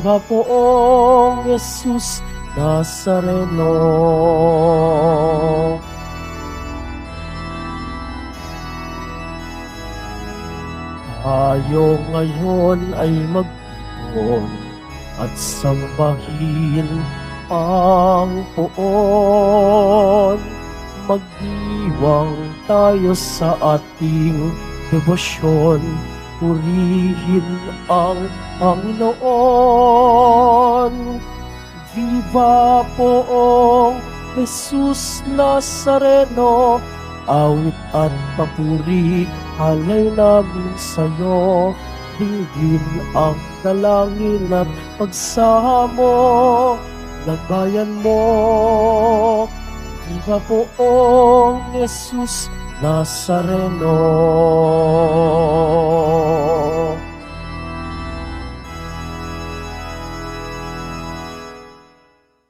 Viva poong Jesus Nazareno. Tayo ngayon ay magpipon at sambahin ang poon. Magdiwang tayo sa ating debosyon, purihin ang Panginoon. Viva poong Jesus Nazareno, awit at papuri halay namin sa'yo. Hingin ang dalangin at pagsamo ng bayan mo. Viva poong Jesus Nazareno.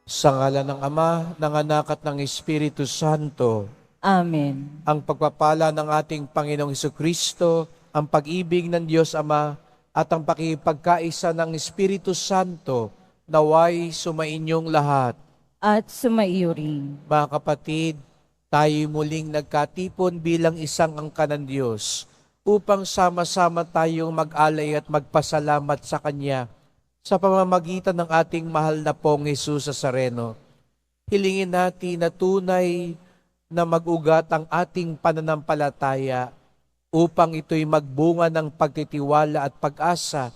Sa ngalan ng Ama, ng Anak at ng Espiritu Santo. Amen. Ang pagpapala ng ating Panginoong Hesukristo, ang pag-ibig ng Diyos Ama, at ang pakipagkaisa ng Espiritu Santo, naway sumainyong lahat. At sumaiyo rin. Mga kapatid, tayo muling nagkatipon bilang isang angkan ng Diyos upang sama-sama tayong mag-alay at magpasalamat sa Kanya sa pamamagitan ng ating mahal na pong Jesus Nazareno. Hilingin natin na tunay na mag-ugat ang ating pananampalataya upang ito'y magbunga ng pagtitiwala at pag-asa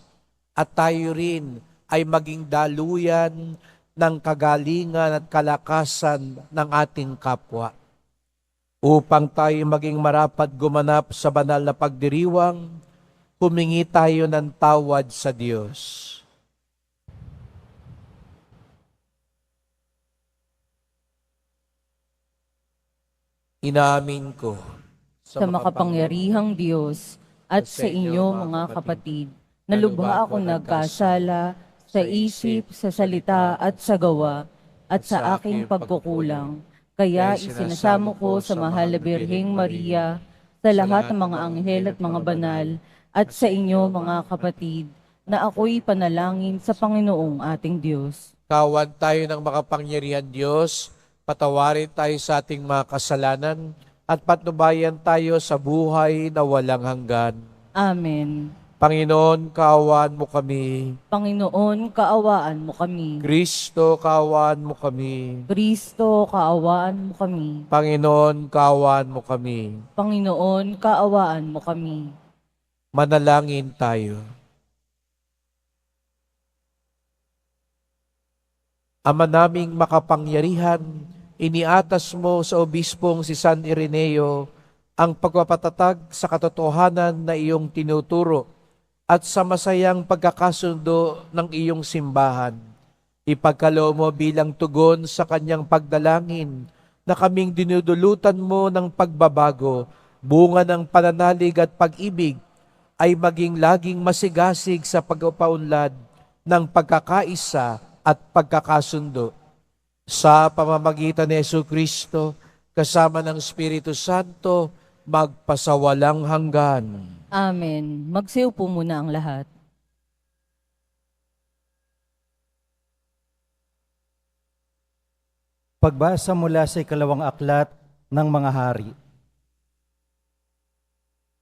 at tayo rin ay maging daluyan ng kagalingan at kalakasan ng ating kapwa. Upang tayo maging marapat gumanap sa banal na pagdiriwang, humingi tayo ng tawad sa Diyos. Inaamin ko Sa makapangyarihang Diyos at sa inyo mga kapatid, na lubha akong nagkasala sa isip, sa salita at sa gawa, at sa aking pagkukulang. Kaya isinasamo ko sa mahal na Birheng Maria, sa lahat ng mga anghel at mga banal, at sa inyo mga kapatid, na ako'y panalangin sa Panginoong ating Diyos. Kawan tayo ng makapangyarihan Diyos, patawarin tayo sa ating mga kasalanan, at patnubayan tayo sa buhay na walang hanggan. Amen. Panginoon, kaawaan mo kami. Panginoon, kaawaan mo kami. Kristo, kaawaan mo kami. Kristo, kaawaan mo kami. Panginoon, kaawaan mo kami. Panginoon, kaawaan mo kami. Manalangin tayo. Ama naming makapangyarihan, iniatas mo sa obispong si San Ireneo ang pagpapatatag sa katotohanan na iyong tinuturo at sa masayang pagkakasundo ng iyong simbahan. Ipagkaloob mo bilang tugon sa kanyang pagdalangin na kaming dinudulutan mo ng pagbabago, bunga ng pananalig at pag-ibig, ay maging laging masigasig sa pagpapaunlad ng pagkakaisa at pagkakasundo. Sa pamamagitan ni Jesucristo, kasama ng Espiritu Santo, magpasawalang hanggan. Amen. Magsiupo muna ang lahat. Pagbasa mula sa ikalawang aklat ng mga hari.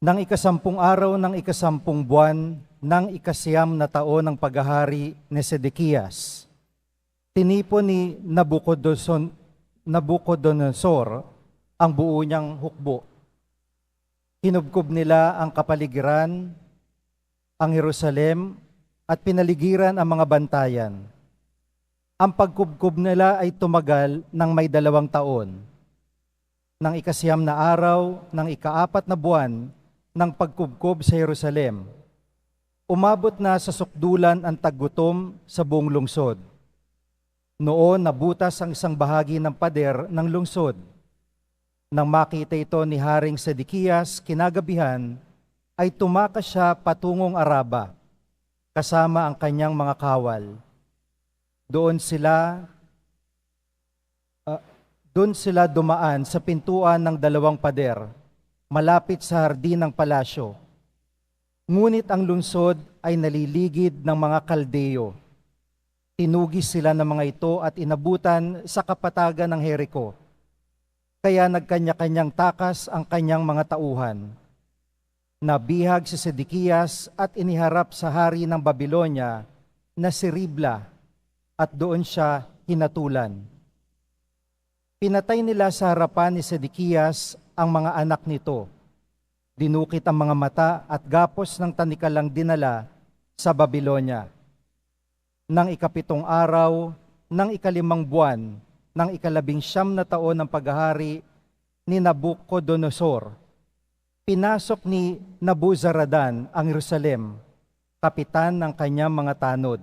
Nang ikasampung araw ng ikasampung buwan ng ikasiyam na taon ng paghahari ni Sedekias, tinipon ni Nabucodonosor ang buo niyang hukbo. Kinubkob nila ang kapaligiran, ang Jerusalem, at pinaligiran ang mga bantayan. Ang pagkubkob nila ay tumagal ng may 2 taon. Nang ikasiyam na araw, ng ika-4 na buwan ng pagkubkob sa Jerusalem, umabot na sa sukdulan ang taggutom sa buong lungsod. Noon nabutas ang isang bahagi ng pader ng lungsod. Nang makita ito ni Haring Sedekias kinagabihan, ay tumakas siya patungong Araba, kasama ang kanyang mga kawal. Doon sila dumaan sa pintuan ng 2 pader, malapit sa hardin ng palasyo. Ngunit ang lungsod ay naliligid ng mga Kaldeo. Tinugis sila ng mga ito at inabutan sa kapatagan ng Jericho. Kaya nagkanya-kanyang takas ang kanyang mga tauhan. Nabihag si Sedekiyas at iniharap sa hari ng Babylonia na si Ribla, at doon siya hinatulan. Pinatay nila sa harapan ni Sedekiyas ang mga anak nito. Dinukit ang mga mata at gapos ng tanikalang dinala sa Babylonia. Nang ikapitong araw, ng ikalimang buwan, ng ikalabing-siyam na taon ng paghahari ni Nabucodonosor, pinasok ni Nabuzaradan ang Jerusalem, kapitan ng kanyang mga tanod.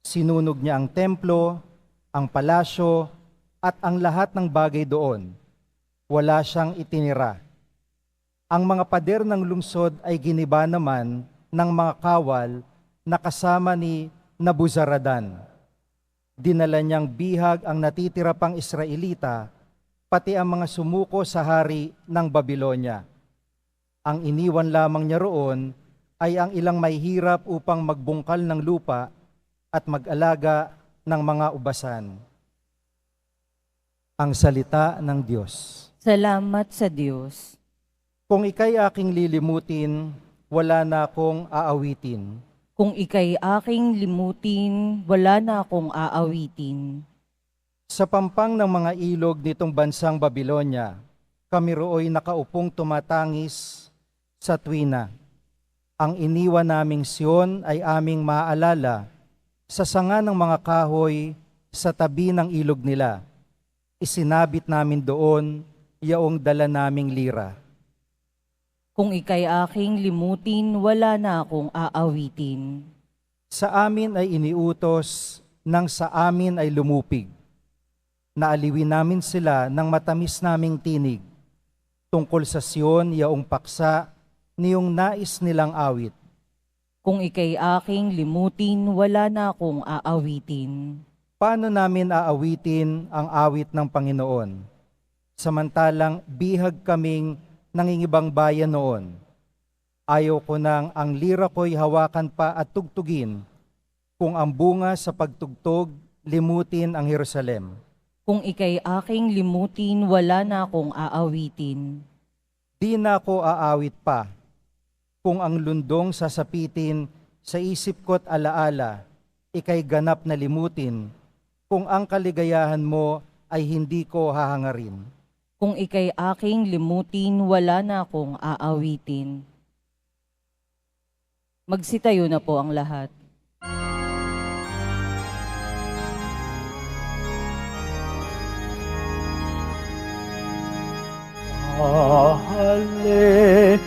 Sinunog niya ang templo, ang palasyo, at ang lahat ng bagay doon. Wala siyang itinira. Ang mga pader ng lungsod ay giniba naman ng mga kawal na kasama ni Nabuzaradan. Dinala niyang bihag ang natitira pang Israelita, pati ang mga sumuko sa hari ng Babylonia. Ang iniwan lamang niya roon ay ang ilang may hirap upang magbungkal ng lupa at mag-alaga ng mga ubasan. Ang salita ng Diyos. Salamat sa Diyos. Kung ika'y aking lilimutin, wala na akong aawitin. Kung ika'y aking limutin, wala na akong aawitin. Sa pampang ng mga ilog nitong bansang Babylonia, kami roo'y nakaupong tumatangis sa tuwina. Ang iniwan naming Siyon ay aming maaalala sa sanga ng mga kahoy sa tabi ng ilog nila. Isinabit namin doon yaong dala naming lira. Kung ika'y aking limutin, wala na akong aawitin. Sa amin ay iniutos, nang sa amin ay lumupig. Naaliwin namin sila ng matamis naming tinig, tungkol sa Siyon yaong paksa niyong nais nilang awit. Kung ika'y aking limutin, wala na akong aawitin. Paano namin aawitin ang awit ng Panginoon? Samantalang bihag kaming nangingibang bayan noon. Ayaw ko nang ang lira ko'y hawakan pa at tugtugin, kung ang bunga sa pagtugtog, limutin ang Jerusalem. Kung ika'y aking limutin, wala na akong aawitin. Di na ako aawit pa, kung ang lundong sasapitin sa isip ko't alaala, ika'y ganap na limutin, kung ang kaligayahan mo ay hindi ko hahangarin. Kung ika'y aking limutin, wala na akong aawitin. Magsitayo na po ang lahat. Hallelujah,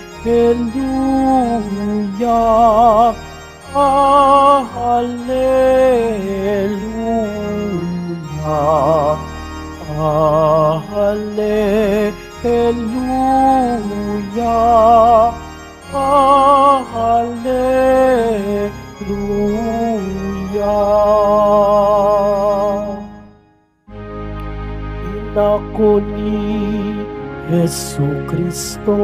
Hallelujah, Hallelujah, Hallelujah. Inako ni Jesucristo,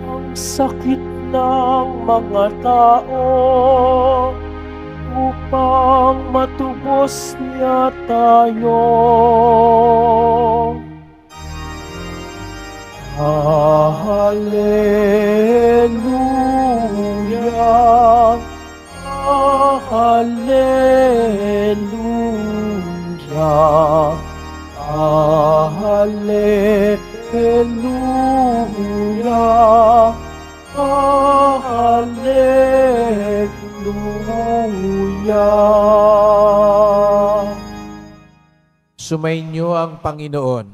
ang sakit ng mga tao upang matubos niya tayo. Hallelujah, Hallelujah, Hallelujah, Hallelujah. Sumainyo ang Panginoon.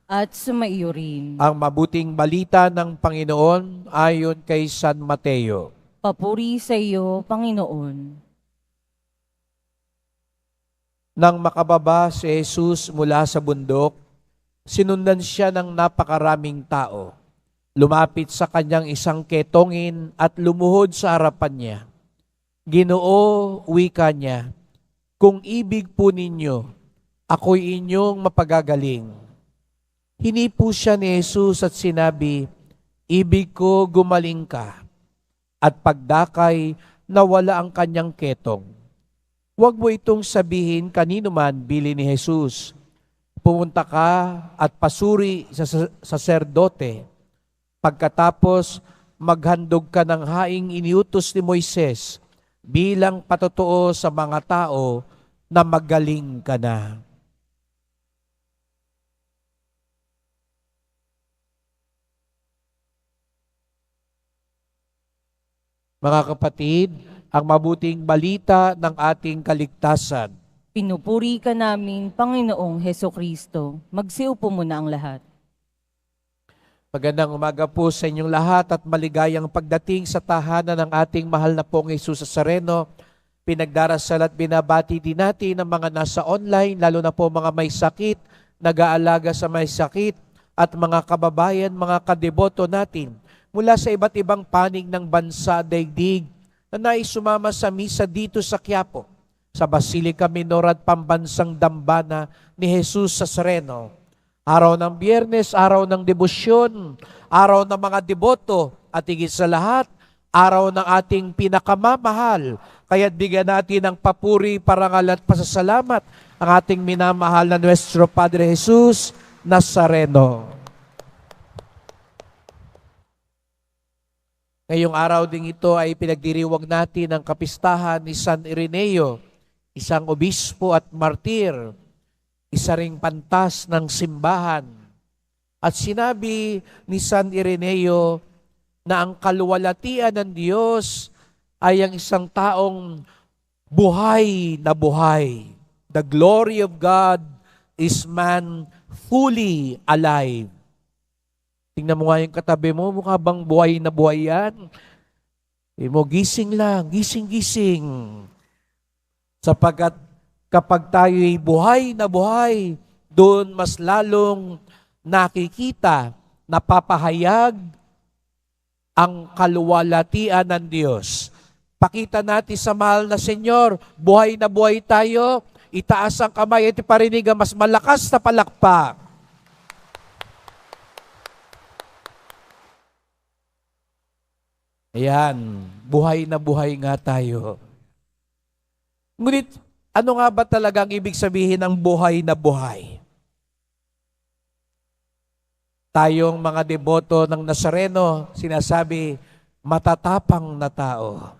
At sumaiyo rin. Ang mabuting balita ng Panginoon ayon kay San Mateo. Papuri sa iyo, Panginoon. Nang makababa si Jesus mula sa bundok, sinundan siya ng napakaraming tao. Lumapit sa kanyang isang ketongin at lumuhod sa harapan niya. Ginoo, wika niya, kung ibig po ninyo, ako'y inyong mapagagaling. Hinipo siya ni Jesus at sinabi, ibig ko gumaling ka. At pagdakay, nawala ang kanyang ketong. huwag mo itong sabihin kanino man, bili ni Jesus. Pumunta ka at pasuri sa saserdote. Pagkatapos, maghandog ka ng haing iniutos ni Moises bilang patotoo sa mga tao na magaling ka na. Mga kapatid, ang mabuting balita ng ating kaligtasan. Pinupuri ka namin, Panginoong Heso Kristo. Magsiupo muna ang lahat. Magandang umaga po sa inyong lahat at maligayang pagdating sa tahanan ng ating mahal na pong Jesus Nazareno. Pinagdarasal at binabati din natin ang mga nasa online, lalo na po mga may sakit, nag-aalaga sa may sakit, at mga kababayan, mga kadeboto natin mula sa iba't ibang panig ng bansa daigdig na nais sumama sa misa dito sa Quiapo, sa Basilica Minor at Pambansang Dambana ni Jesus Nazareno. Araw ng Biyernes, araw ng debosyon, araw ng mga deboto, at higit sa lahat, araw ng ating pinakamamahal. Kaya't bigyan natin ng papuri, parangal at pasasalamat ang ating minamahal na Nuestro Padre Jesus Nazareno. Ngayong araw ding ito ay pinagdiriwang natin ang kapistahan ni San Ireneo, isang obispo at martir, isa ring pantas ng simbahan. At sinabi ni San Ireneo na ang kaluwalhatian ng Diyos ay ang isang taong buhay na buhay. The glory of God is man fully alive. Tingnan mo nga yung katabi mo, mukha bang buhay na buhay yan? Mo, gising lang, gising-gising. Sapagkat kapag tayo'y buhay na buhay, doon mas lalong nakikita, napapahayag ang kaluwalhatian ng Diyos. Pakita natin sa mahal na Senyor, buhay na buhay tayo, itaas ang kamay at iparinig ang mas malakas na palakpak. Ayan, buhay na buhay nga tayo. Ngunit, ano nga ba talagang ibig sabihin ng buhay na buhay? Tayong mga deboto ng Nazareno, sinasabi, matatapang na tao.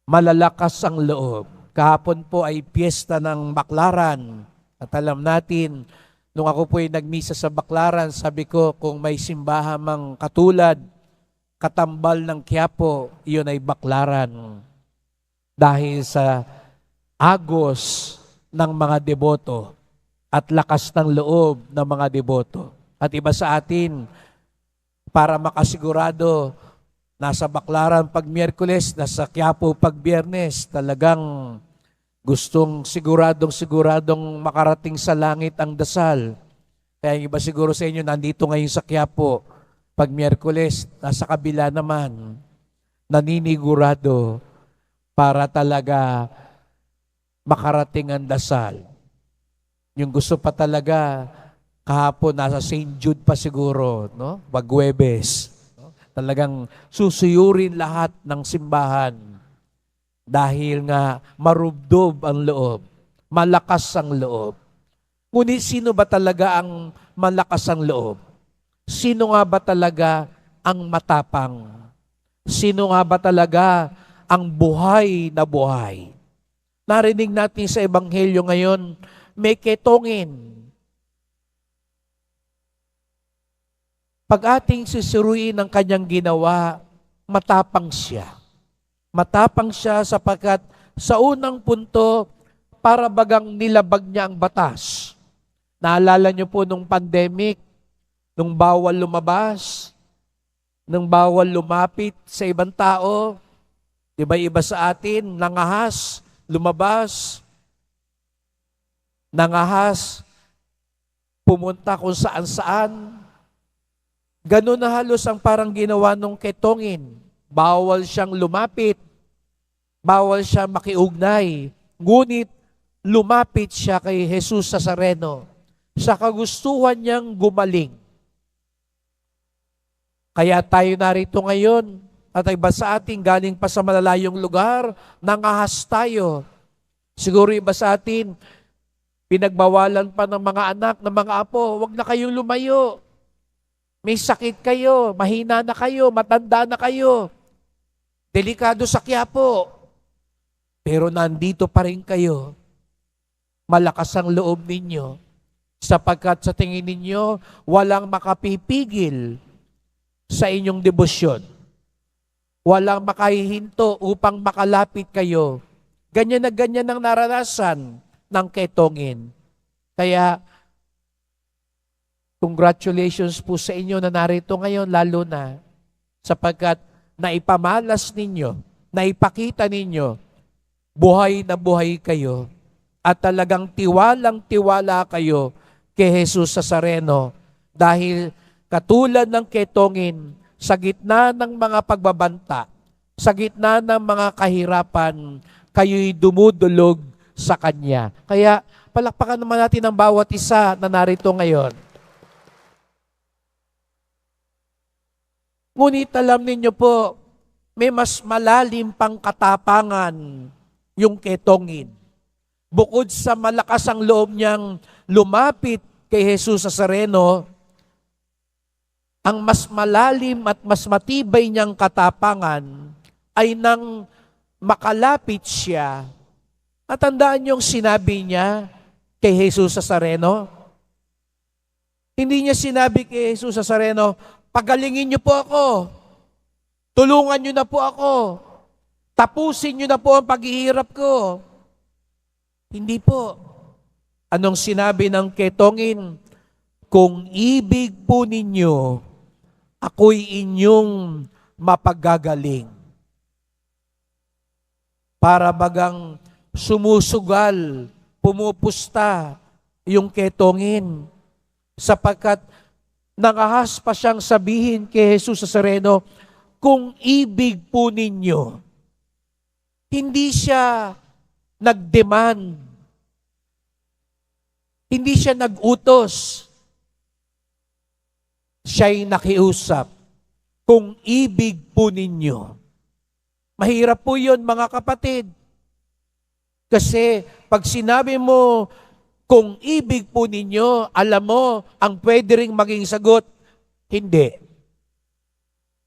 Malalakas ang loob. Kahapon po ay piyesta ng Baklaran. At alam natin, nung ako po ay nagmisa sa Baklaran, sabi ko, kung may simbahan mang katulad, katambal ng Quiapo, iyon ay Baklaran. Dahil sa agos ng mga deboto at lakas ng loob ng mga deboto. At iba sa atin, para makasigurado, nasa Baklaran pag Miyerkules, nasa Quiapo pag Biyernes, talagang gustong siguradong makarating sa langit ang dasal. Kaya iba siguro sa inyo, nandito ngayon sa Quiapo, pag Miyerkules, nasa kabila naman, naninigurado para talaga makarating ang dasal. Yung gusto pa talaga, kahapon nasa St. Jude pa siguro, no? Webes. No? Talagang susuyurin lahat ng simbahan dahil nga marubdob ang loob, malakas ang loob. Ngunit sino ba talaga ang malakas ang loob? Sino nga ba talaga ang matapang? Sino nga ba talaga ang buhay na buhay? Narinig natin sa Ebanghelyo ngayon, may ketongin. Pag ating susuruin ang kanyang ginawa, matapang siya. Matapang siya sapagkat sa unang punto, para bagang nilabag niya ang batas. Naalala niyo po nung pandemic, nung bawal lumabas, nung bawal lumapit sa ibang tao, di ba iba sa atin, nangahas, lumabas, nangahas, pumunta kung saan-saan. Ganun na halos ang parang ginawa nung ketongin. Bawal siyang lumapit, bawal siya makiugnay, ngunit lumapit siya kay Jesus Nazareno sa kagustuhan niyang gumaling. Kaya tayo narito ngayon at iba sa ating galing pa sa malalayong lugar, nangahas tayo. Siguro iba sa atin, pinagbawalan pa ng mga anak, ng mga apo, huwag na kayong lumayo. May sakit kayo, mahina na kayo, matanda na kayo. Delikado sa Quiapo. Pero nandito pa rin kayo. Malakas ang loob ninyo. Sapagkat sa tingin ninyo, walang makapipigil sa inyong debosyon. Walang makahihinto upang makalapit kayo. Ganyan na ganyan ang naranasan ng ketongin. Kaya, congratulations po sa inyo na narito ngayon, lalo na sapagkat naipamalas ninyo, naipakita ninyo, buhay na buhay kayo at talagang tiwalang-tiwala kayo kay Jesus Nazareno dahil katulad ng ketongin, sa gitna ng mga pagbabanta, sa gitna ng mga kahirapan, kayo'y dumudulog sa Kanya. Kaya palakpakan naman natin ang bawat isa na narito ngayon. Ngunit alam ninyo po, may mas malalim pang katapangan yung ketongin. Bukod sa malakas ang loob niyang lumapit kay Jesus Nazareno, ang mas malalim at mas matibay niyang katapangan ay nang makalapit siya. At tandaan niyong sinabi niya kay Jesus Nazareno. Hindi niya sinabi kay Jesus Nazareno, pagalingin niyo po ako. Tulungan niyo na po ako. Tapusin niyo na po ang paghihirap ko. Hindi po. Anong sinabi ng ketongin? Kung ibig po ninyo, ako'y inyong mapagagaling. Para bagang sumusugal, pumupusta yung ketongin. Sapagkat nangahas pa siyang sabihin kay Jesus Nazareno, kung ibig po ninyo, hindi siya nag-demand, hindi siya nag-utos, siya'y nakiusap. Kung ibig po ninyo. Mahirap po yun, mga kapatid. Kasi pag sinabi mo, kung ibig po ninyo, alam mo, ang pwede ring maging sagot, hindi.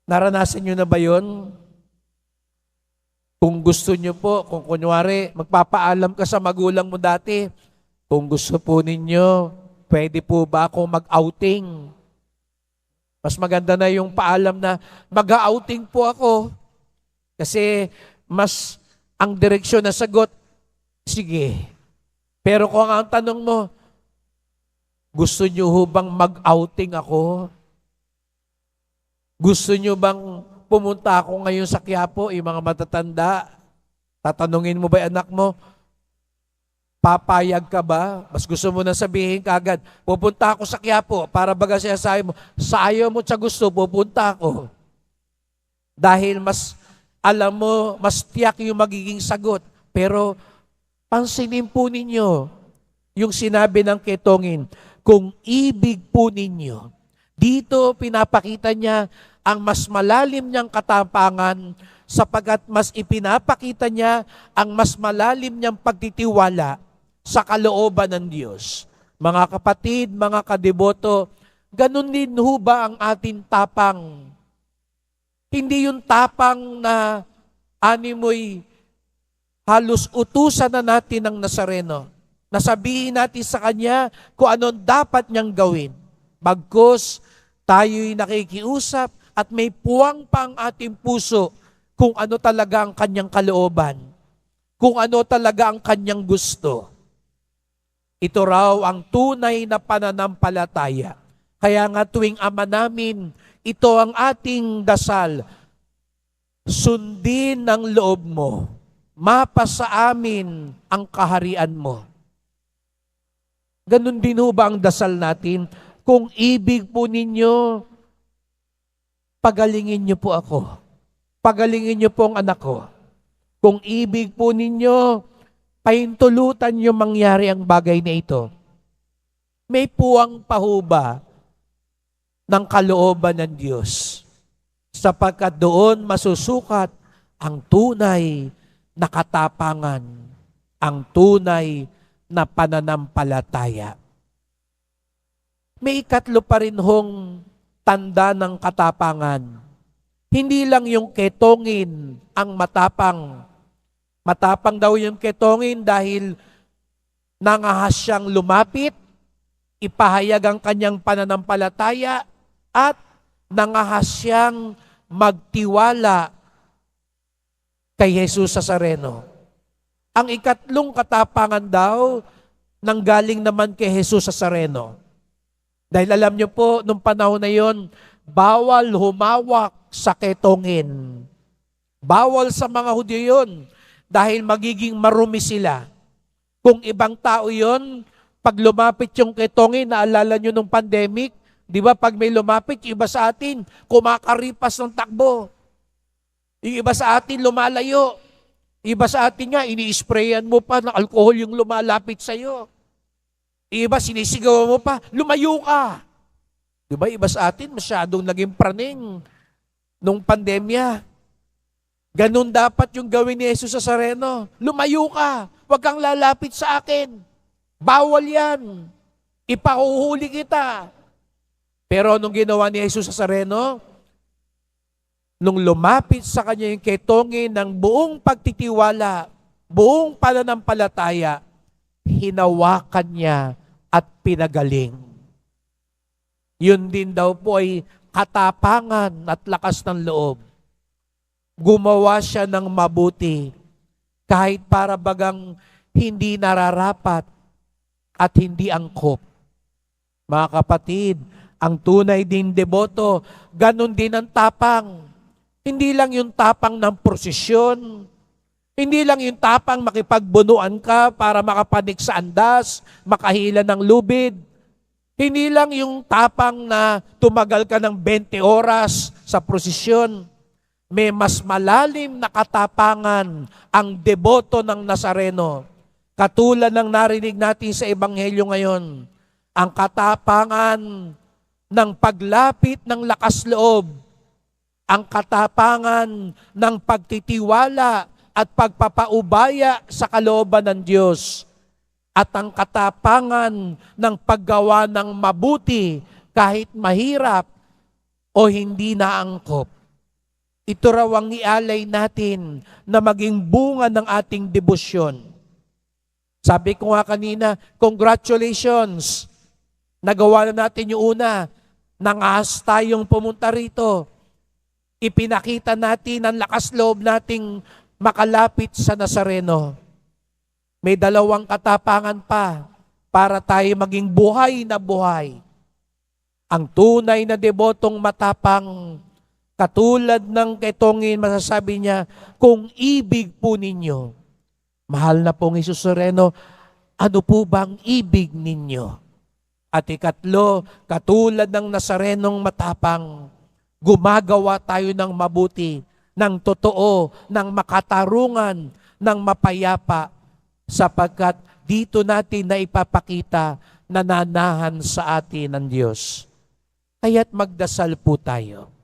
Naranasan nyo na ba yun? Kung gusto nyo po, kung kunwari, magpapaalam ka sa magulang mo dati, kung gusto po ninyo, pwede po ba ako mag-outing? Mas maganda na yung paalam na mag-outing po ako. Kasi mas ang direksyon na sagot, sige. Pero kung ang tanong mo, gusto nyo ho bang mag-outing ako? Gusto nyo bang pumunta ako ngayon sa Quiapo, yung mga matatanda? Tatanungin mo ba yung anak mo, papayag ka ba? Mas gusto mo na sabihin kagad, pupunta ako sa Quiapo para baga siya sa mo, sa ayaw mo sa gusto, pupunta ako. Dahil mas, alam mo, mas tiyak yung magiging sagot. Pero, pansinin po ninyo, yung sinabi ng ketongin, kung ibig po ninyo, dito pinapakita niya ang mas malalim niyang katapangan sapagkat mas ipinapakita niya ang mas malalim niyang pagtitiwala sa kalooban ng Diyos. Mga kapatid, mga kadeboto, ganun din ho ba ang ating tapang? Hindi yung tapang na animoy halos utusan na natin ng Nazareno. Nasabihin natin sa Kanya kung anong dapat niyang gawin. Bagkus, tayo'y nakikiusap at may puwang pa ang ating puso kung ano talaga ang Kanyang kalooban. Kung ano talaga ang Kanyang gusto. Ito raw ang tunay na pananampalataya. Kaya nga tuwing Ama namin, ito ang ating dasal. Sundin ang loob mo. Mapasa amin ang kaharian mo. Ganun din ho ba ang dasal natin? Kung ibig po ninyo, pagalingin niyo po ako. Pagalingin niyo po ang anak ko. Kung ibig po ninyo, pahintulutan niyo mangyari ang bagay na ito. May puwang pa ho ba ng kalooban ng Diyos? Sapagkat doon masusukat ang tunay na katapangan. ang tunay na pananampalataya. May ikatlo pa rin hong tanda ng katapangan. Hindi lang yung ketongin ang matapang. Matapang daw yung ketongin dahil nangahas siyang lumapit, ipahayag ang kanyang pananampalataya, at nangahas siyang magtiwala kay Jesus Nazareno. Ang ikatlong katapangan daw nanggaling naman kay Jesus Nazareno. Dahil alam niyo po, nung panahon na yon, bawal humawak sa ketongin. Bawal sa mga Hudyo yun dahil magiging marumi sila. Kung ibang tao yon, pag lumapit yung ketongin, naalala nyo nung pandemic, di ba pag may lumapit, yung iba sa atin, kumakaripas ng takbo. Yung iba sa atin, lumalayo. Yung iba sa atin nga, ini-sprayan mo pa ng alcohol yung lumalapit sa'yo. Yung iba, sinisigaw mo pa, lumayo ka. Di ba, iba sa atin, masyadong naging praning nung pandemya. Ganun dapat yung gawin ni Jesus Nazareno. Lumayo ka. Huwag kang lalapit sa akin. Bawal yan. Ipahuhuli kita. Pero nung ginawa ni Jesus Nazareno, nung lumapit sa kanya yung ketongin ng buong pagtitiwala, buong pananampalataya, hinawakan niya at pinagaling. Yun din daw po ay katapangan at lakas ng loob. Gumawa siya ng mabuti kahit para bagang hindi nararapat at hindi angkop. Mga kapatid, ang tunay din deboto, ganun din ang tapang. Hindi lang yung tapang ng prosesyon, hindi lang yung tapang makipagbunuan ka para makapanik sa andas, makahila ng lubid. Hindi lang yung tapang na tumagal ka ng 20 oras sa prosesyon. May mas malalim na katapangan ang deboto ng Nazareno. Katulad ng narinig natin sa Ebanghelyo ngayon, ang katapangan ng paglapit ng lakas loob, ang katapangan ng pagtitiwala at pagpapaubaya sa kalooban ng Diyos, at ang katapangan ng paggawa ng mabuti kahit mahirap o hindi naangkop. Ito raw ang ialay natin na maging bunga ng ating debosyon. Sabi ko nga kanina, congratulations! Nagawa na natin yung una. Nangahas tayong pumunta rito. Ipinakita natin ang lakas loob nating makalapit sa Nazareno. May dalawang katapangan pa para tayo maging buhay na buhay. Ang tunay na debotong matapang, katulad ng ketongin, masasabi niya, kung ibig po ninyo. Mahal na pong Jesus Nazareno, ano po bang ibig ninyo? At ikatlo, katulad ng Nazarenong matapang, gumagawa tayo ng mabuti, ng totoo, ng makatarungan, ng mapayapa, sapagkat dito natin na ipapakita na nanahan sa atin ng Diyos. Kaya't magdasal po tayo.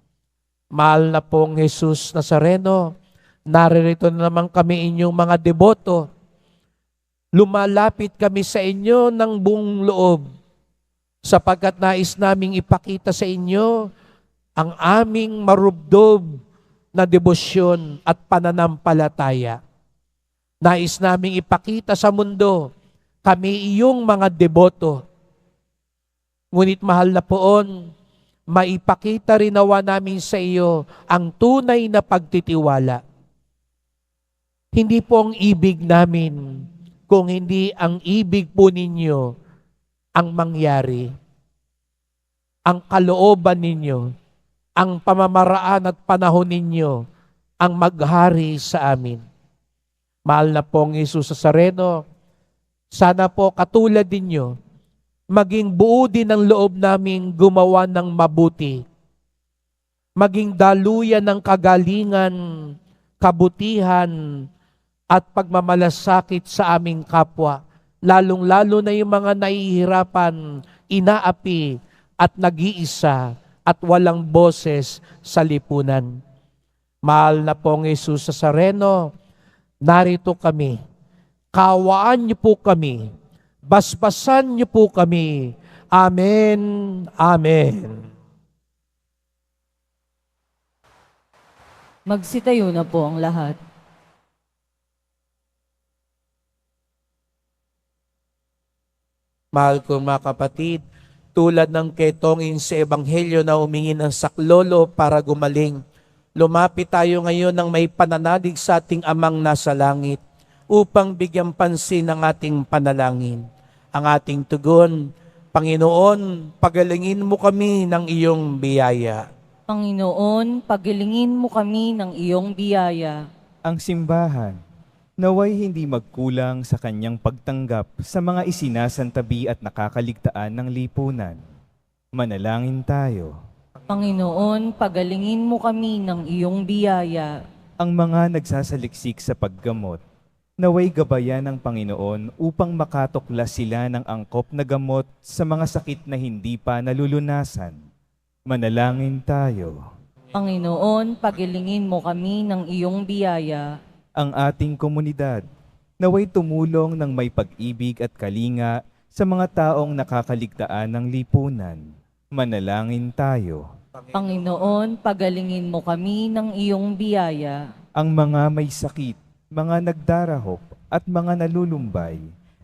Mahal na pong Jesus Nazareno, naririto na naman kami inyong mga deboto. Lumalapit kami sa inyo ng buong loob, sapagkat nais naming ipakita sa inyo ang aming marubdob na debosyon at pananampalataya. Nais naming ipakita sa mundo, kami iyong mga deboto. Ngunit mahal na poon, maipakita rin nawa namin sa iyo ang tunay na pagtitiwala. Hindi po ang ibig namin, kung hindi ang ibig po ninyo ang mangyari. Ang kalooban ninyo, ang pamamaraan at panahon ninyo ang maghari sa amin. Mahal na pong Jesus Nazareno, sana po katulad ninyo, maging buo din ang loob naming gumawa ng mabuti. Maging daluyan ng kagalingan, kabutihan, at pagmamalasakit sa aming kapwa. Lalong-lalo na yung mga nahihirapan, inaapi, at nag-iisa, at walang boses sa lipunan. Mahal na pong Jesus Nazareno, narito kami. Kawaan niyo po kami. Basbasan niyo po kami. Amen. Amen. Magsitayo na po ang lahat. Mahal ko mga kapatid, tulad ng ketongin sa Ebanghelyo na humingi ng saklolo para gumaling, lumapit tayo ngayon ng may pananalig sa ating Amang nasa langit upang bigyang pansin ang ating panalangin. Ang ating tugon, Panginoon, pagalingin mo kami ng iyong biyaya. Panginoon, pagilingin mo kami ng iyong biyaya. Ang simbahan, naway hindi magkulang sa kanyang pagtanggap sa mga isinasantabi at nakakaligtaan ng lipunan. Manalangin tayo. Panginoon, pagalingin mo kami ng iyong biyaya. Ang mga nagsasaliksik sa paggamot, naway gabayan ng Panginoon upang makatuklas sila ng angkop na gamot sa mga sakit na hindi pa nalulunasan. Manalangin tayo. Panginoon, pagilingin mo kami ng iyong biyaya. Ang ating komunidad, naway tumulong ng may pag-ibig at kalinga sa mga taong nakakaligtaan ng lipunan. Manalangin tayo. Panginoon, pagalingin mo kami ng iyong biyaya. Ang mga may sakit, mga nagdarahop at mga nalulumbay,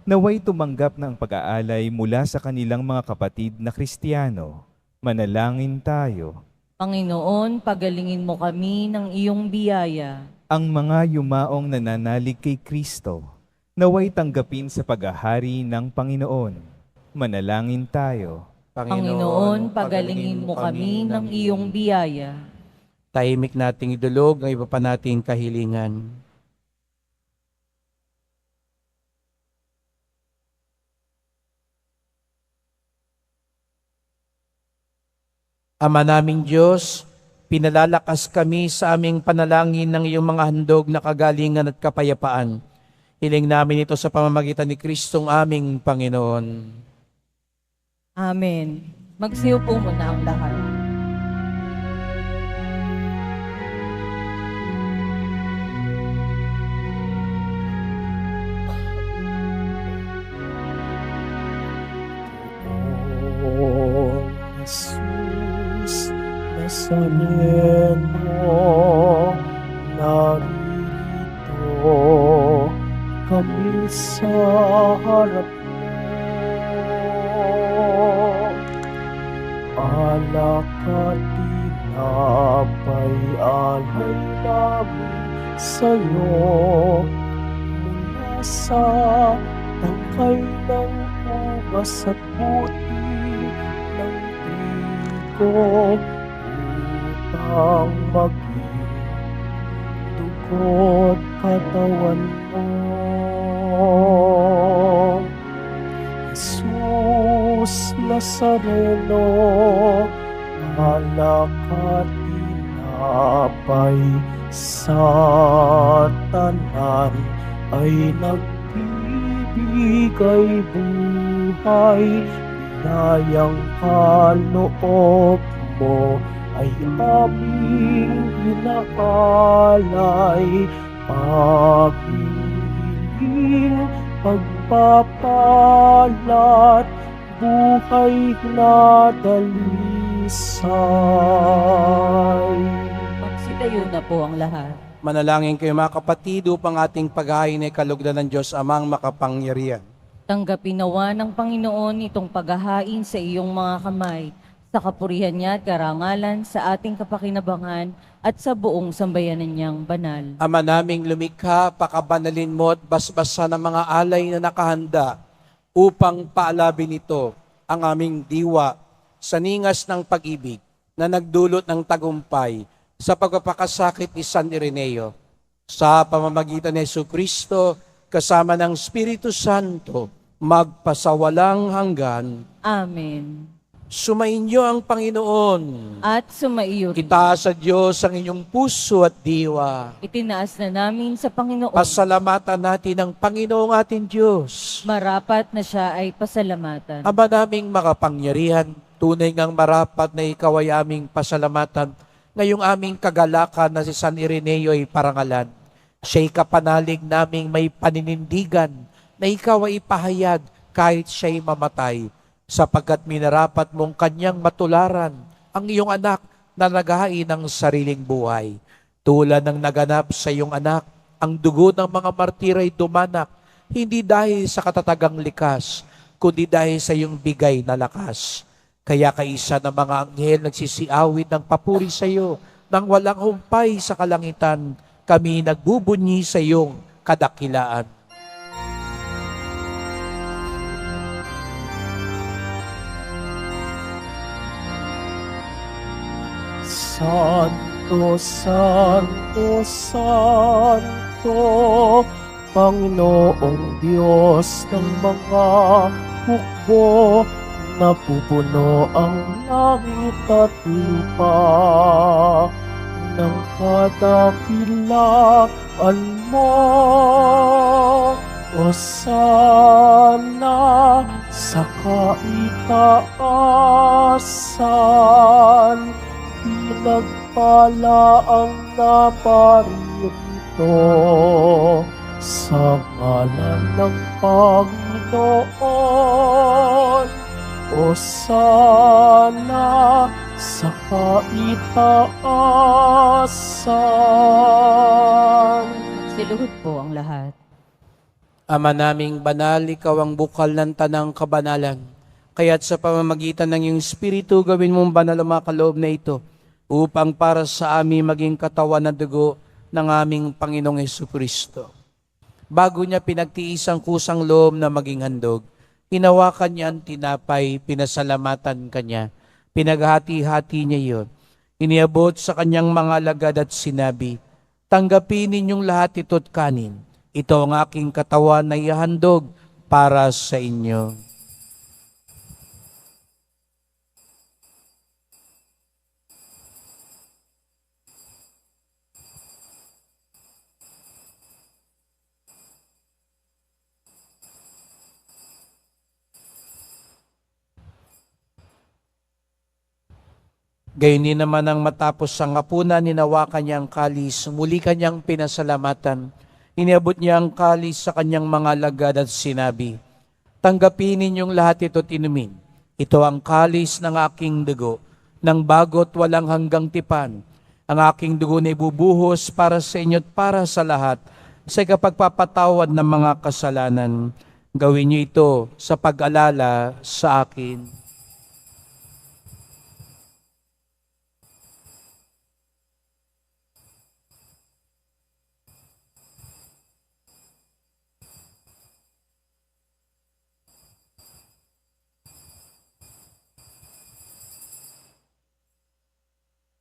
naway tumanggap ng pag-aalay mula sa kanilang mga kapatid na Kristiyano. Manalangin tayo. Panginoon, pagalingin mo kami ng iyong biyaya. Ang mga yumaong nananalig kay Kristo, naway tanggapin sa paghahari ng Panginoon. Manalangin tayo. Panginoon, pagalingin mo kami ng iyong biyaya. Tahimik nating idulog ang iba pa nating kahilingan. Ama naming Diyos, pinalalakas kami sa aming panalangin ng iyong mga handog na kagalingan at kapayapaan. Hiling namin ito sa pamamagitan ni Kristong aming Panginoon. Amen. Magsiyo po muna ang lahat. O Jesus Nazareno, narito kami sa harap mo. Alak at tinapay alay namin sa'yo, mula sa tangkay ng ubas at puti ng trigo, upang maging dugo't katawan mo. Jesus Nazareno, alak at tinapay sa tanan ay nagbibigay buhay, biyayang kaloob mo ay aming inaalay, aming hiling pagpapalat, buhay na dalisay. Magsitayo na po ang lahat. Manalangin kayo mga kapatid upang ating paghahain ay kalugdan ng Diyos Amang makapangyarihan. Tanggapin nawa ng Panginoon itong paghahain sa iyong mga kamay, sa kapurihan niya at karangalan sa ating kapakinabangan at sa buong sambayanan niyang banal. Ama naming lumikha, pakabanalin mo at basbasan ng mga alay na nakahanda upang paalabin ito ang aming diwa sa ningas ng pag-ibig na nagdulot ng tagumpay sa pagpapakasakit ni San Ireneo. Sa pamamagitan ni Jesucristo, kasama ng Espiritu Santo, magpasawalang hanggan. Amen. Sumainyo ang Panginoon. At sumaiyo rin. Itaas sa Diyos ang inyong puso at diwa. Itinaas na namin sa Panginoon. Pasalamatan natin ang Panginoong ating Diyos. Marapat na siya ay pasalamatan. Ama naming makapangyarihan, tunay ngang marapat na ikaw ay aming pasalamatan ngayong aming kagalakan na si San Ireneo ay parangalan. Siya'y kapanalig naming may paninindigan na ikaw ay ipahayag kahit siya'y mamatay, sapagkat minarapat mong kanyang matularan ang iyong anak na naghahain ng sariling buhay. Tulad ng naganap sa iyong anak, ang dugo ng mga martir ay dumanak, hindi dahil sa katatagang likas, kundi dahil sa iyong bigay na lakas. Kaya kaisa ng mga anghel nagsisiawit ng papuri sa iyo, nang walang humpay sa kalangitan, kami nagbubunyi sa iyong kadakilaan. Santo, Santo, Santo, Panginoong Diyos ng mga hukbo, napupuno ang langit at lupa ng kadakilaan mo. Hosana sa kaitaasan, pinagpala ang naparito sa ngalan ng Panginoon. Hosana sa kaitaasan. Siluhod po ang lahat. Ama naming banal, ikaw ang bukal ng tanang kabanalan. Kaya't sa pamamagitan ng iyong Espiritu, gawin mong banal ang mga kaloob na ito, upang para sa amin maging katawan at dugo ng aming Panginoong Jesucristo. Bago niya pinagtiis ang kusang loob na maging handog, hinawakan niya ang tinapay, pinasalamatan kanya, pinaghati-hati niya iyon. Iniabot sa kanyang mga alagad at sinabi, "Tanggapin ninyong lahat ito't kanin. Ito ang aking katawan na ihahandog para sa inyo." Gayon din naman ang matapos ang hapunan, ninawakan niya ang kalis, muli kanyang pinasalamatan. Iniabot niya ang kalis sa kanyang mga alagad at sinabi, "Tanggapin ninyong lahat ito't inumin. Ito ang kalis ng aking dugo, ng bago't walang hanggang tipan. Ang aking dugo na ibubuhos para sa inyo't para sa lahat, sa kapagpapatawad ng mga kasalanan. Gawin niyo ito sa pag-alala sa akin."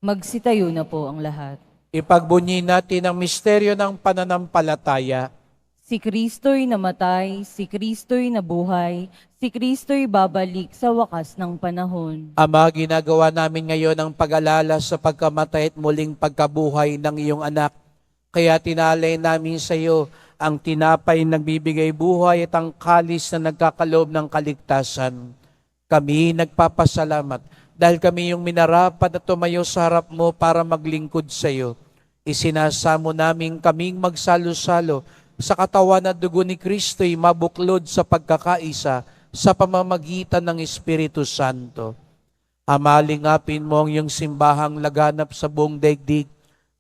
Magsitayo na po ang lahat. Ipagbunyi natin ang misteryo ng pananampalataya. Si Kristo'y namatay, si Kristo'y nabuhay, si Kristo'y babalik sa wakas ng panahon. Ama, ginagawa namin ngayon ang pag-alala sa pagkamatay at muling pagkabuhay ng iyong anak. Kaya tinalay namin sa iyo ang tinapay nagbibigay buhay at ang kalis na nagkakaloob ng kaligtasan. Kami nagpapasalamat dahil kami yung minarapat at tumayo sa harap mo para maglingkod sa iyo. Isinasamo namin kaming magsalo-salo sa katawan at dugo ni Kristo'y mabuklod sa pagkakaisa sa pamamagitan ng Espiritu Santo. Ama, lingapin mo ang iyong simbahang laganap sa buong daigdig.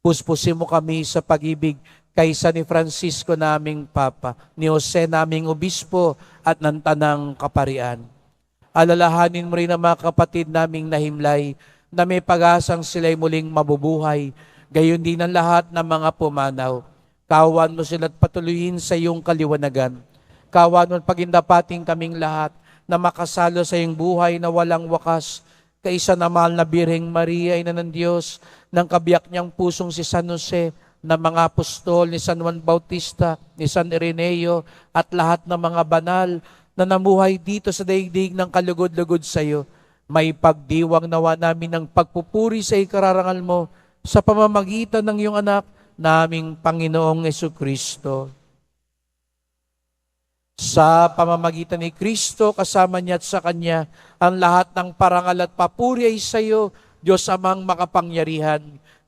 Puspusin mo kami sa pag-ibig kaysa ni Francisco naming Papa, ni Jose naming Obispo at ng Tanang Kaparian. Alalahanin mo rin ang mga kapatid naming nahimlay na may pag-asang sila'y muling mabubuhay, gayon din ang lahat ng mga pumanaw. Kawan mo sila't patuloyin sa iyong kaliwanagan. Kawan mo pagindapating kaming lahat na makasalo sa iyong buhay na walang wakas. Kaisa na mahal na Birheng Maria, Ina ng Diyos, ng kabiyak niyang pusong si San Jose, ng mga apostol ni San Juan Bautista, ni San Ireneo, at lahat ng mga banal na namuhay dito sa daigdig ng kalugod-lugod sa iyo. May pagdiwang nawa namin ng pagpupuri sa ikararangal mo sa pamamagitan ng iyong anak, naming Panginoong Jesucristo. Sa pamamagitan ni Kristo, kasama niya at sa Kanya, ang lahat ng parangal at papuri ay sa iyo, Diyos Amang makapangyarihan,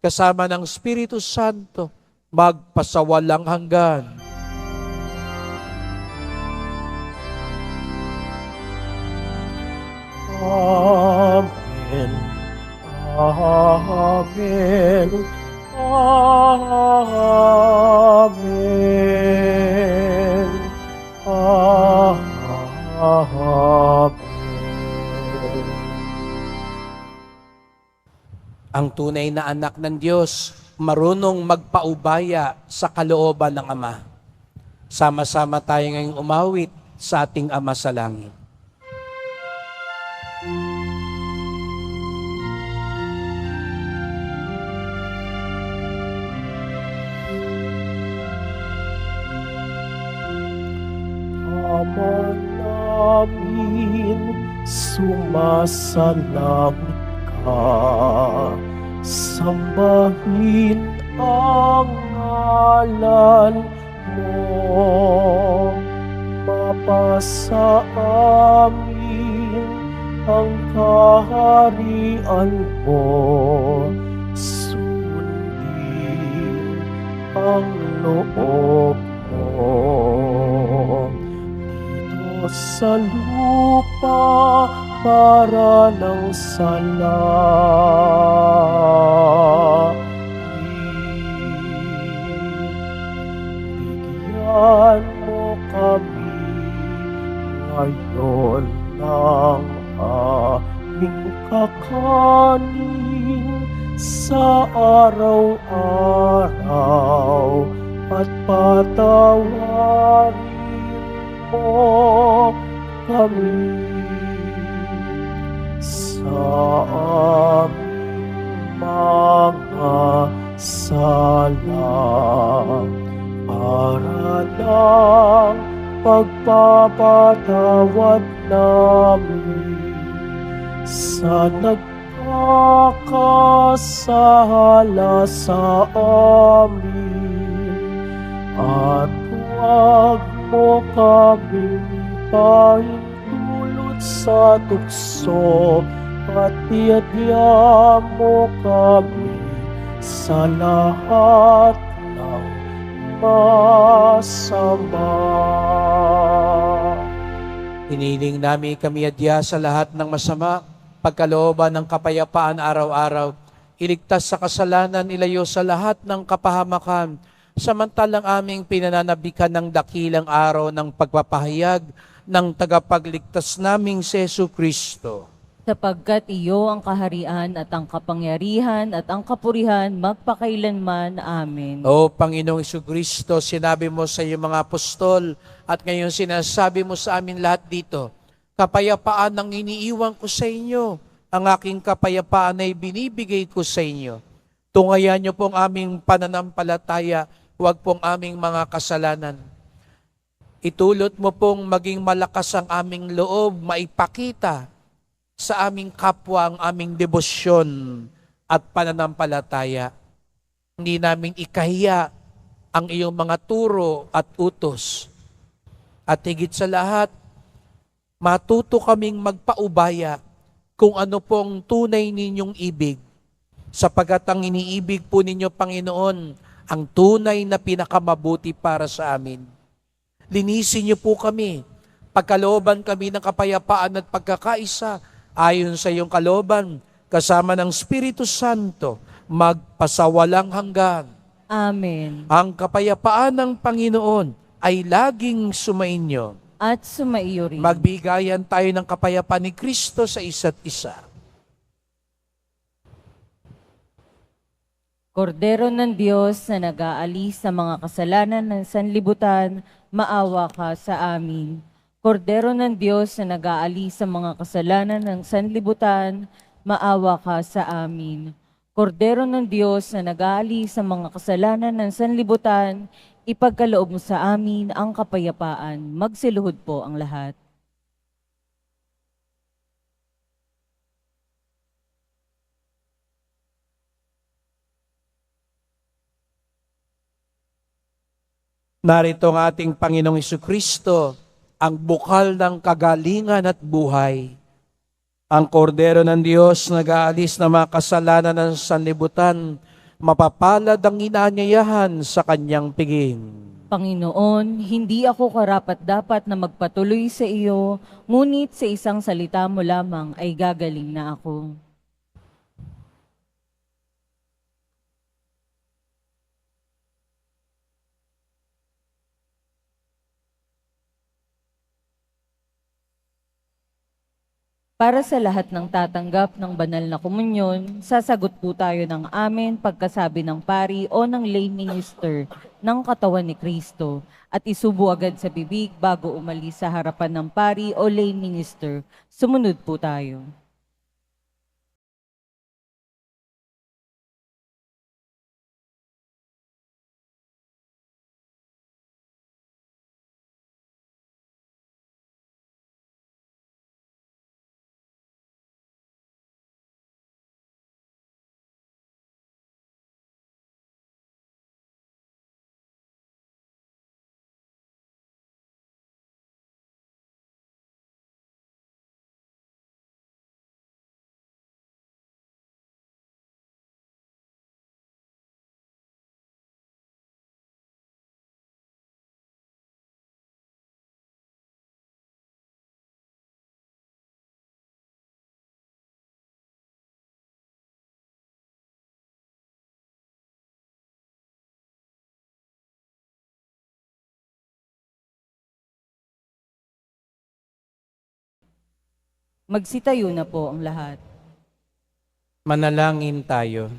kasama ng Espiritu Santo, magpasawalang hanggan. Amen. Amen. Amen. Amen. Ang tunay na anak ng Diyos, marunong magpaubaya sa kalooban ng Ama. Sama-sama tayo ngayong umawit sa ating Ama sa langit. Ama namin, sumasalangit ka, sambahin ang ngalan mo, mapasa amin ang kaharian mo, sundin ang loob mo. Dito sa lupa para ng bigyan mo kami ngayon ng aming kakanin sa araw-araw at patawarin mo kami sa aming mga sala para ng pagpapatawad namin sa nagkakasala sa amin, at huwag mo kaming pahintulot sa tukso, at iadya mo kami sa lahat ng masama. Hiniling namin kami adya sa lahat ng masama, pagkalooban ng kapayapaan araw-araw, iligtas sa kasalanan, ilayo sa lahat ng kapahamakan, samantalang aming pinananabikan ng dakilang araw ng pagpapahayag ng tagapagligtas naming si Jesucristo. Sapagkat iyo ang kaharian at ang kapangyarihan at ang kapurihan magpakailanman. Amen. O Panginoong Jesucristo, sinabi mo sa iyong mga apostol at ngayon sinasabi mo sa amin lahat dito, kapayapaan ang iniiwan ko sa inyo, ang aking kapayapaan ay binibigay ko sa inyo. Tungayan niyo pong aming pananampalataya, huwag pong aming mga kasalanan. Itulot mo pong maging malakas ang aming loob, maipakita sa aming kapwa ang aming debosyon at pananampalataya. Hindi namin ikahiya ang iyong mga turo at utos. At higit sa lahat, matuto kaming magpaubaya kung ano pong tunay ninyong ibig. Sapagat ang iniibig po ninyo, Panginoon, ang tunay na pinakamabuti para sa amin. Linisin niyo po kami, pagkalooban kami ng kapayapaan at pagkakaisa, ayon sa iyong kalooban, kasama ng Espiritu Santo, magpasawalang hanggan. Amen. Ang kapayapaan ng Panginoon ay laging sumainyo. At sumaiyo rin. Magbigayan tayo ng kapayapaan ni Kristo sa isa't isa. Kordero ng Diyos na nag-aalis sa mga kasalanan ng sanlibutan, maawa ka sa amin. Kordero ng Diyos na nag-aalis sa mga kasalanan ng sanlibutan, maawa ka sa amin. Kordero ng Diyos na nag-aalis sa mga kasalanan ng sanlibutan, ipagkaloob mo sa amin ang kapayapaan. Magsiluhod po ang lahat. Narito ang ating Panginoong Jesucristo, ang bukal ng kagalingan at buhay. Ang kordero ng Diyos nag-aalis na mga kasalanan ng sanlibutan, mapapalad ang inaanyayahan sa kanyang piging. Panginoon, hindi ako karapat-dapat na magpatuloy sa iyo, ngunit sa isang salita mo lamang ay gagaling na ako. Para sa lahat ng tatanggap ng banal na komunyon, sasagot po tayo ng amen pagkasabi ng pari o ng lay minister ng katawan ni Kristo at isubo agad sa bibig bago umalis sa harapan ng pari o lay minister. Sumunod po tayo. Magsitayo na po ang lahat. Manalangin tayo.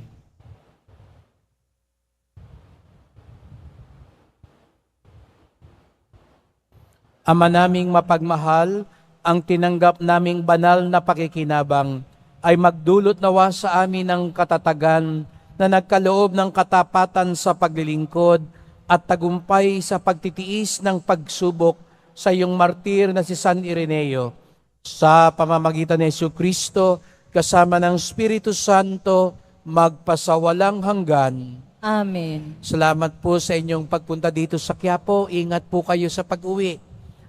Ama naming mapagmahal, ang tinanggap naming banal na pakikinabang ay magdulot nawa sa amin ng katatagan na nagkaloob ng katapatan sa paglilingkod at tagumpay sa pagtitiis ng pagsubok sa iyong martir na si San Ireneo. Sa pamamagitan ni Jesucristo, kasama ng Espiritu Santo, magpasawalang hanggan. Amen. Salamat po sa inyong pagpunta dito sa Quiapo. Ingat po kayo sa pag-uwi.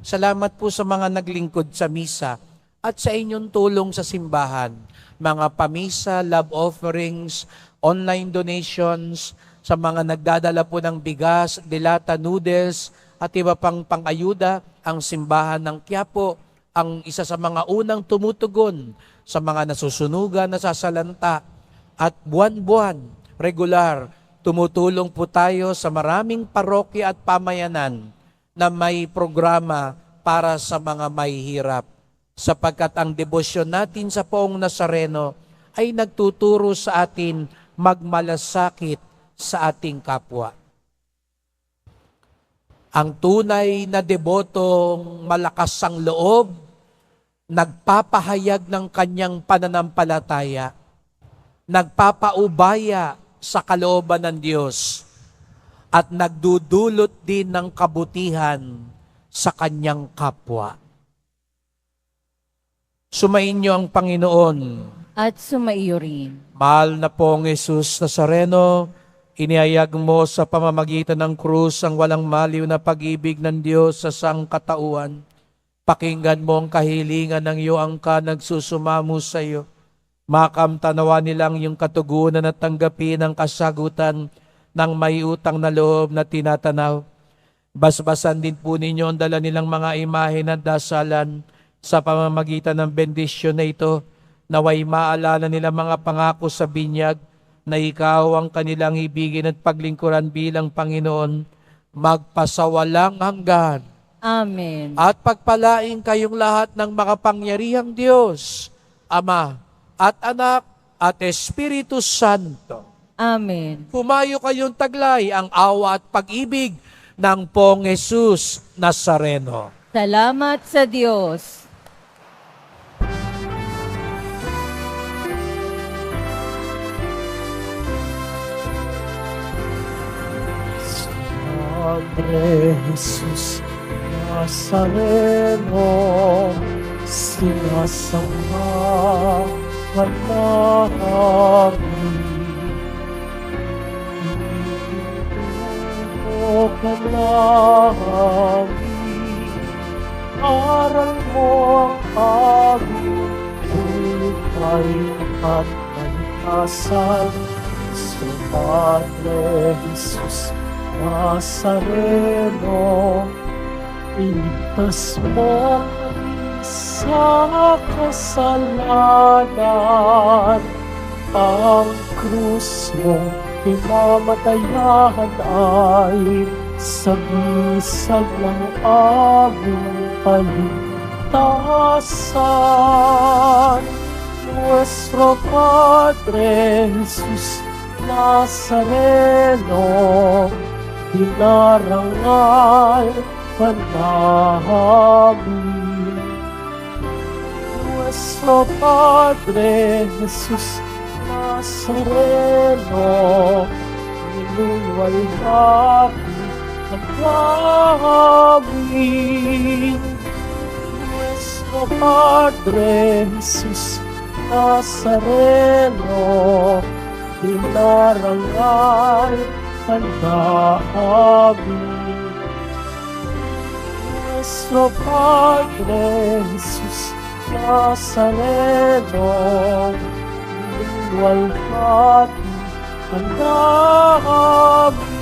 Salamat po sa mga naglingkod sa misa at sa inyong tulong sa simbahan. Mga pamisa, love offerings, online donations, sa mga nagdadala po ng bigas, dilata, noodles, at iba pang pang-ayuda, ang simbahan ng Quiapo, ang isa sa mga unang tumutugon sa mga nasusunugan, nasasalanta, at buwan-buwan, regular, tumutulong po tayo sa maraming parokya at pamayanan na may programa para sa mga mahihirap. Sapagkat ang debosyon natin sa Poong Nazareno ay nagtuturo sa atin magmalasakit sa ating kapwa. Ang tunay na debotong malakas ang loob, nagpapahayag ng kanyang pananampalataya, nagpapaubaya sa kalooban ng Diyos, at nagdudulot din ng kabutihan sa kanyang kapwa. Sumainyo ang Panginoon. At sumaiyo rin. Mahal na pong Jesus Nazareno, inihayag mo sa pamamagitan ng krus ang walang maliw na pag-ibig ng Diyos sa sangkatauhan. Pakinggan mo ang kahilingan ng iyong angka nagsusumamo sa iyo. Makamtanawa nilang yung katugunan at tanggapin ang kasagutan ng may utang na loob na tinatanaw. Basbasan din po ninyo ang dala nilang mga imahe at dasalan sa pamamagitan ng bendisyon na ito, naway maalala nila mga pangako sa binyag na ikaw ang kanilang ibigin at paglingkuran bilang Panginoon, magpasawalang hanggan. Amen. At pagpalain kayong lahat ng makapangyarihang Diyos, Ama at Anak at Espiritu Santo. Amen. Humayo kayong taglay ang awa at pag-ibig ng Poong Jesus Nazareno. Salamat sa Diyos. Padre Jesus Nazareno, sinasamba ka namin. Initinuro ka namin, aral mo ang aming buhay at kaligtasan. Padre Jesus Nazareno, iligtas mo kami sa kasalanan. Ang krus mong pinamatayan ay sagisag ng aming kaligtasan. Nuestro Padre Jesus Nazareno, dinarangal ka namin. Nuestro Padre Jesus Nazareno, niluwalhati ka namin. Nuestro Padre Jesus Nazareno, dinarangal ka namin. Nuestro Padre Jesus Nazareno, niluwalhati ka namin.